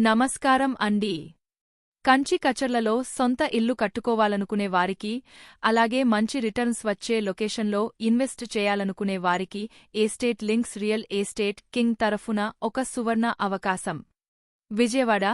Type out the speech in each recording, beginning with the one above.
నమస్కారం అండి. కంచి కచర్లలో సొంత ఇల్లు కట్టుకోవాలనుకునే వారికి, అలాగే మంచి రిటర్న్స్ వచ్చే లొకేషన్లో ఇన్వెస్ట్ చేయాలనుకునే వారికి estate links real estate king తరఫున ఒక సువర్ణ అవకాశం. విజయవాడ,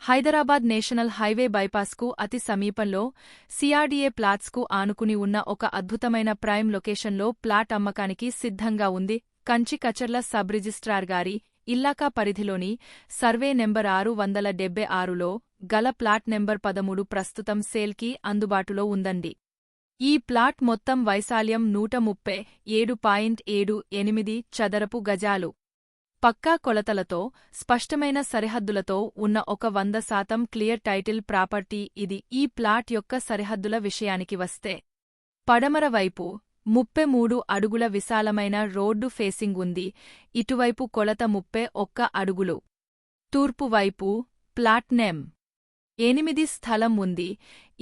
హైదరాబాద్ నేషనల్ హైవే బైపాస్కు అతి సమీపంలో సిఆర్డీఏ ప్లాట్స్కు ఆనుకుని ఉన్న ఒక అద్భుతమైన ప్రైమ్ లొకేషన్లో ప్లాట్ అమ్మకానికి సిద్ధంగా ఉంది. కంచి కచర్ల సబ్ రిజిస్ట్రార్ గారి ఇల్లాకా పరిధిలోని సర్వే నెంబర్ 676లో గల ప్లాట్ నెంబర్ 13 ప్రస్తుతం సేల్కి అందుబాటులో ఉందండి. ఈ ప్లాట్ మొత్తం వైశాల్యం 137.78 చదరపు గజాలు. పక్కా కొలతలతో, స్పష్టమైన సరిహద్దులతో ఉన్న ఒక 100% క్లియర్ టైటిల్ ప్రాపర్టీ ఇది. ఈ ప్లాట్ యొక్క సరిహద్దుల విషయానికి వస్తే, పడమర వైపు 33 అడుగుల విశాలమైన రోడ్డు ఫేసింగ్ ఉంది. ఇటువైపు కొలత 31 అడుగులు. తూర్పు వైపు ప్లాట్ నెం. 8 స్థలం ఉంది.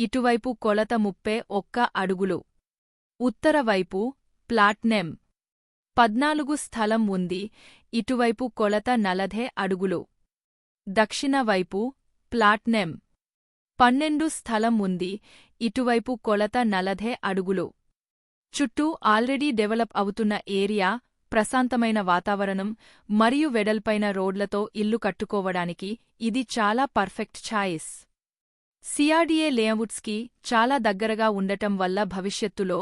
ఇటువైపు కొలత 31 అడుగులు. ఉత్తర వైపు ప్లాట్ నెం. 14 స్థలం ఉంది. ఇటువైపు కొలత 40 అడుగులు. దక్షిణ వైపు ప్లాట్ నెం. 12 స్థలం ఉంది. ఇటువైపు కొలత 40 అడుగులు. చుట్టూ ఆల్రెడీ డెవలప్ అవుతున్న ఏరియా, ప్రశాంతమైన వాతావరణం మరియు వెడల్పైన రోడ్లతో ఇల్లు కట్టుకోవడానికి ఇది చాలా పర్ఫెక్ట్ ఛాయిస్. సిఆర్డీఏ లేఅవుట్స్కి చాలా దగ్గరగా ఉండటం వల్ల భవిష్యత్తులో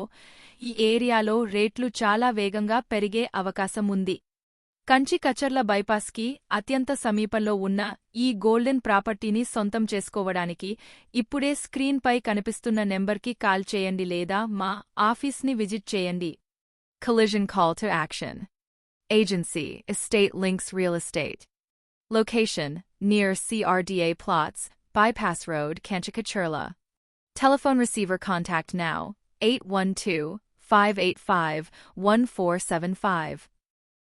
ఈ ఏరియాలో రేట్లు చాలా వేగంగా పెరిగే అవకాశం ఉంది. కంచి కచర్ల బైపాస్కి అత్యంత సమీపంలో ఉన్న ఈ గోల్డెన్ ప్రాపర్టీని సొంతం చేసుకోవడానికి ఇప్పుడే స్క్రీన్పై కనిపిస్తున్న నెంబర్కి కాల్ చేయండి లేదా మా ఆఫీస్ని విజిట్ చేయండి. Collision call to action. Agency, Estate Links Real Estate. Location, near CRDA Plots, Bypass Road, Kanchi Kacharla. Telephone receiver contact now, 812-585-1475.